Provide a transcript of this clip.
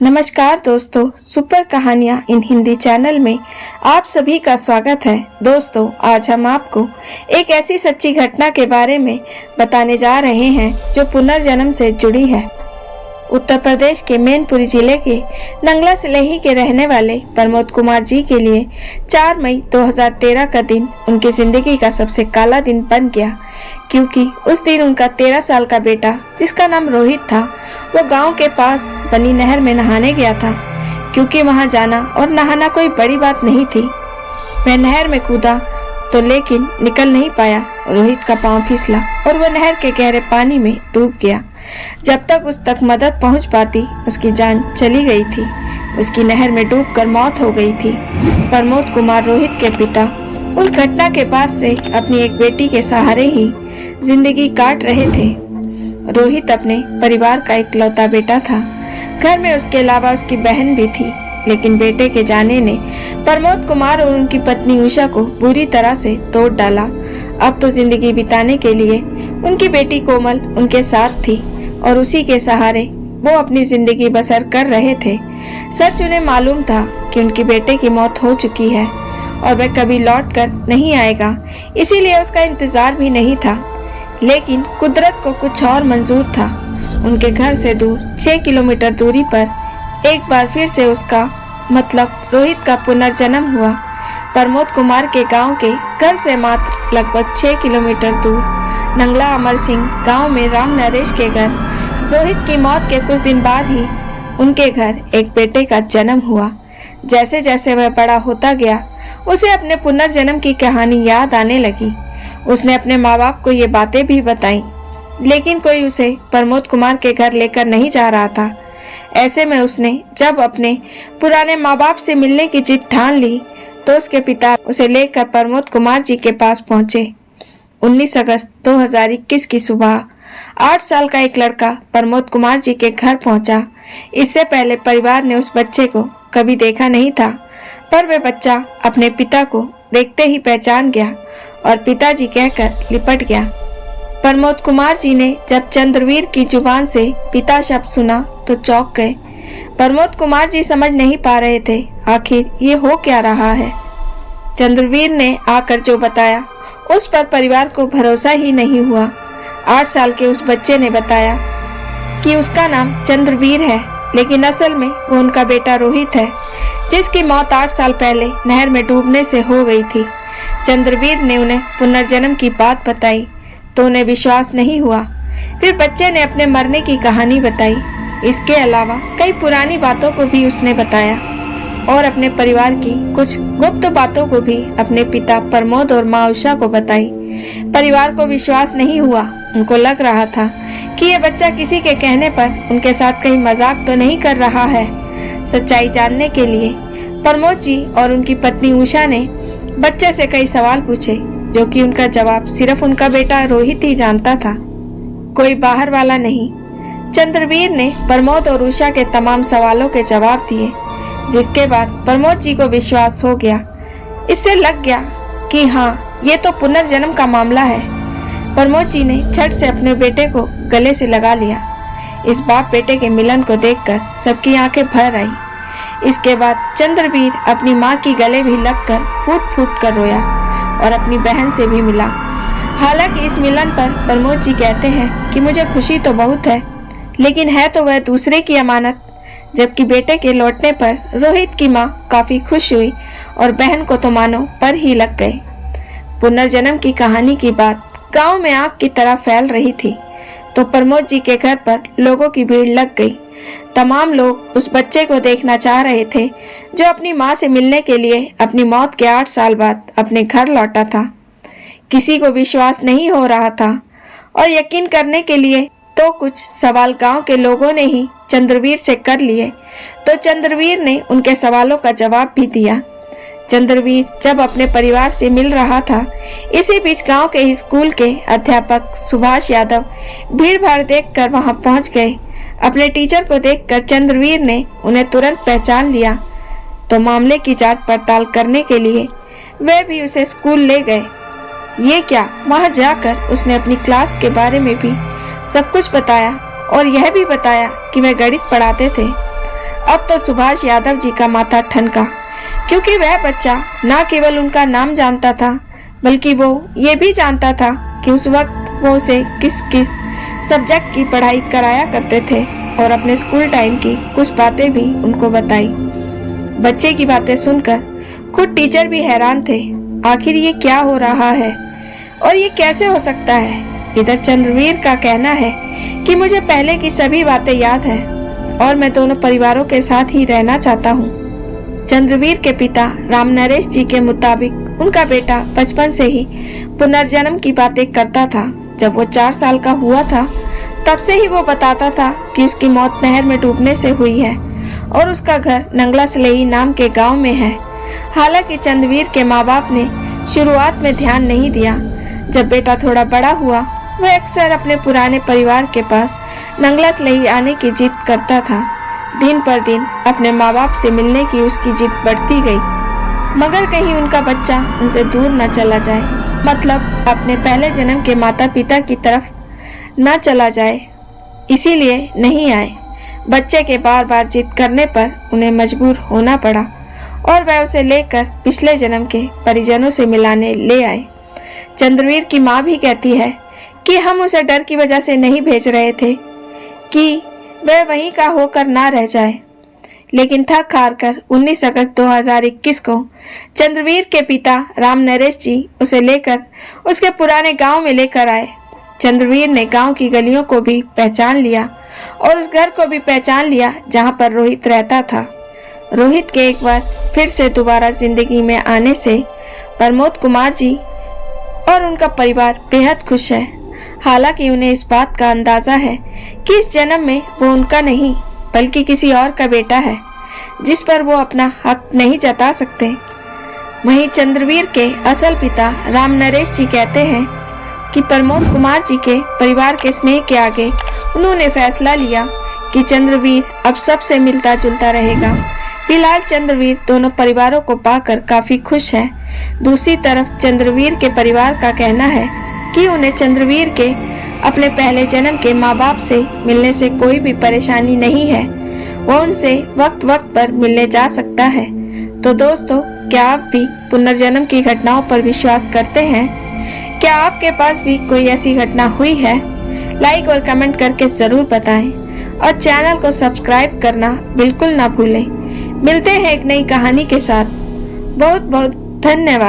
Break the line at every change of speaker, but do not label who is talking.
नमस्कार दोस्तों, सुपर कहानियां इन हिंदी चैनल में आप सभी का स्वागत है। दोस्तों, आज हम आपको एक ऐसी सच्ची घटना के बारे में बताने जा रहे हैं जो पुनर्जन्म से जुड़ी है। उत्तर प्रदेश के मैनपुरी जिले के नंगला सिलेही के रहने वाले प्रमोद कुमार जी के लिए 4 मई 2013 का दिन उनकी जिंदगी का सबसे काला दिन बन गया, क्योंकि उस दिन उनका 13 साल का बेटा, जिसका नाम रोहित था, वो गांव के पास बनी नहर में नहाने गया था। क्योंकि वहां जाना और नहाना कोई बड़ी बात नहीं थी, वह नहर में कूदा तो लेकिन निकल नहीं पाया। रोहित का पांव फिसला और वह नहर के गहरे पानी में डूब गया। जब तक उस तक मदद पहुंच पाती, उसकी जान चली गई थी। उसकी नहर में डूबकर मौत हो गई थी। प्रमोद कुमार रोहित के पिता उस घटना के बाद से अपनी एक बेटी के सहारे ही जिंदगी काट रहे थे। रोहित अपने परिवार का इकलौता बेटा था। घर में उसके अलावा उसकी बहन भी थी, लेकिन बेटे के जाने ने प्रमोद कुमार और उनकी पत्नी उषा को बुरी तरह से तोड़ डाला। अब तो जिंदगी बिताने के लिए उनकी बेटी कोमल उनके साथ थी और उसी के सहारे वो अपनी जिंदगी बसर कर रहे थे। सच उन्हें मालूम था कि उनके बेटे की मौत हो चुकी है और वह कभी लौट कर नहीं आएगा, इसीलिए उसका इंतजार भी नहीं था। लेकिन कुदरत को कुछ और मंजूर था। उनके घर से दूर 6 किलोमीटर दूरी पर एक बार फिर से उसका मतलब रोहित का पुनर्जन्म हुआ। प्रमोद कुमार के गांव के घर से मात्र लगभग 6 किलोमीटर दूर नंगला अमर सिंह गांव में राम नरेश के घर रोहित की मौत के कुछ दिन बाद ही उनके घर एक बेटे का जन्म हुआ। जैसे जैसे वह बड़ा होता गया, उसे अपने पुनर्जन्म की कहानी याद आने लगी। उसने अपने माँ बाप को ये बातें भी बताई, लेकिन कोई उसे प्रमोद कुमार के घर लेकर नहीं जा रहा था। ऐसे में उसने जब अपने पुराने माँ बाप से मिलने की जिद ठान ली, तो उसके पिता उसे लेकर प्रमोद कुमार जी के पास पहुंचे। 19 अगस्त 2021 की सुबह 8 साल का एक लड़का प्रमोद कुमार जी के घर पहुंचा। इससे पहले परिवार ने उस बच्चे को कभी देखा नहीं था, पर वह बच्चा अपने पिता को देखते ही पहचान गया और पिताजी कहकर लिपट गया। प्रमोद कुमार जी ने जब चंद्रवीर की जुबान से पिता शब्द सुना तो चौंक गए। प्रमोद कुमार जी समझ नहीं पा रहे थे आखिर ये हो क्या रहा है। चंद्रवीर ने आकर जो बताया, उस पर परिवार को भरोसा ही नहीं हुआ। 8 साल के उस बच्चे ने बताया कि उसका नाम चंद्रवीर है, लेकिन असल में वो उनका बेटा रोहित है, जिसकी मौत 8 साल पहले नहर में डूबने से हो गई थी। चंद्रवीर ने उन्हें पुनर्जन्म की बात बताई तो उन्हें विश्वास नहीं हुआ। फिर बच्चे ने अपने मरने की कहानी बताई। इसके अलावा कई पुरानी बातों को भी उसने बताया और अपने परिवार की कुछ गुप्त बातों को भी अपने पिता प्रमोद और माँ उषा को बताई। परिवार को विश्वास नहीं हुआ। उनको लग रहा था कि ये बच्चा किसी के कहने पर उनके साथ कहीं मजाक तो नहीं कर रहा है। सच्चाई जानने के लिए प्रमोद जी और उनकी पत्नी उषा ने बच्चे से कई सवाल पूछे, जो कि उनका जवाब सिर्फ उनका बेटा रोहित ही जानता था, कोई बाहर वाला नहीं। चंद्रवीर ने प्रमोद और उषा के तमाम सवालों के जवाब दिए, जिसके बाद प्रमोद जी को विश्वास हो गया। इससे लग गया कि हाँ, ये तो पुनर्जन्म का मामला है। प्रमोद जी ने झट से अपने बेटे को गले से लगा लिया। इस बाप बेटे के मिलन को देखकर सबकी आंखें भर आई। इसके बाद चंद्रवीर अपनी माँ की गले भी लगकर फूट फूट कर रोया और अपनी बहन से भी मिला। हालांकि इस मिलन पर प्रमोद जी कहते हैं कि मुझे खुशी तो बहुत है, लेकिन है तो वह दूसरे की अमानत। जबकि बेटे के लौटने पर रोहित की माँ काफी खुश हुई और बहन को तो मानो पर ही लग गए। पुनर्जन्म की कहानी की बात गांव में आग की तरह फैल रही थी, तो प्रमोद जी के घर पर लोगों की भीड़ लग गई। तमाम लोग उस बच्चे को देखना चाह रहे थे, जो अपनी माँ से मिलने के लिए अपनी मौत के 8 साल बाद अपने घर लौटा था। किसी को विश्वास नहीं हो रहा था और यकीन करने के लिए तो कुछ सवाल गांव के लोगों ने ही चंद्रवीर से कर लिए, तो चंद्रवीर ने उनके सवालों का जवाब भी दिया। चंद्रवीर जब अपने परिवार से मिल रहा था, इसी बीच गांव के स्कूल के अध्यापक सुभाष यादव भीड़ भाड़ देखकर वहां पहुंच गए। अपने टीचर को देखकर चंद्रवीर ने उन्हें तुरंत पहचान लिया, तो मामले की जांच पड़ताल करने के लिए वे भी उसे स्कूल ले गए। ये क्या, वहां जाकर उसने अपनी क्लास के बारे में भी सब कुछ बताया और यह भी बताया कि वह गणित पढ़ाते थे। अब तो सुभाष यादव जी का माथा ठनका, क्योंकि वह बच्चा न केवल उनका नाम जानता था बल्कि वो ये भी जानता था कि उस वक्त वो उसे किस किस सब्जेक्ट की पढ़ाई कराया करते थे और अपने स्कूल टाइम की कुछ बातें भी उनको बताई। बच्चे की बातें सुनकर खुद टीचर भी हैरान थे, आखिर ये क्या हो रहा है और ये कैसे हो सकता है। इधर चंद्रवीर का कहना है कि मुझे पहले की सभी बातें याद है और मैं दोनों परिवारों के साथ ही रहना चाहता हूँ। चंद्रवीर के पिता राम नरेश जी के मुताबिक उनका बेटा बचपन से ही पुनर्जन्म की बातें करता था। जब वो 4 साल का हुआ था तब से ही वो बताता था कि उसकी मौत नहर में डूबने से हुई है और उसका घर नंगला सलेही नाम के गांव में है। हालांकि चंद्रवीर के माँ बाप ने शुरुआत में ध्यान नहीं दिया। जब बेटा थोड़ा बड़ा हुआ वह अक्सर अपने पुराने परिवार के पास नंगला सलेही आने की जिद करता था। दिन पर दिन अपने माँ बाप से मिलने की उसकी जिद बढ़ती गई, मगर कहीं उनका बच्चा उनसे दूर न चला जाए, मतलब अपने पहले जन्म के माता पिता की तरफ न चला जाए, इसीलिए नहीं आए। बच्चे के बार बार जिद करने पर उन्हें मजबूर होना पड़ा और वह उसे लेकर पिछले जन्म के परिजनों से मिलाने ले आए। चंद्रवीर की माँ भी कहती है कि हम उसे डर की वजह से नहीं भेज रहे थे कि वह वहीं का होकर ना रह जाए, लेकिन थक हार कर 19 अगस्त 2021 को चंद्रवीर के पिता राम नरेश जी उसे लेकर उसके पुराने गांव में लेकर आए। चंद्रवीर ने गांव की गलियों को भी पहचान लिया और उस घर को भी पहचान लिया जहां पर रोहित रहता था। रोहित के एक बार फिर से दोबारा जिंदगी में आने से प्रमोद कुमार जी और उनका परिवार बेहद खुश है। हालांकि उन्हें इस बात का अंदाजा है कि इस जन्म में वो उनका नहीं बल्कि किसी और का बेटा है, जिस पर वो अपना हक नहीं जता सकते। वहीं चंद्रवीर के असल पिता राम नरेश जी कहते हैं कि प्रमोद कुमार जी के परिवार के स्नेह के आगे उन्होंने फैसला लिया कि चंद्रवीर अब सबसे मिलता जुलता रहेगा। फिलहाल चंद्रवीर दोनों परिवारों को पाकर काफी खुश है। दूसरी तरफ चंद्रवीर के परिवार का कहना है कि उन्हें चंद्रवीर के अपने पहले जन्म के माँ बाप से मिलने से कोई भी परेशानी नहीं है, वो उनसे वक्त वक्त पर मिलने जा सकता है। तो दोस्तों, क्या आप भी पुनर्जन्म की घटनाओं पर विश्वास करते हैं? क्या आपके पास भी कोई ऐसी घटना हुई है? लाइक और कमेंट करके जरूर बताएं और चैनल को सब्सक्राइब करना बिल्कुल ना भूलें। मिलते हैं एक नई कहानी के साथ। बहुत बहुत धन्यवाद।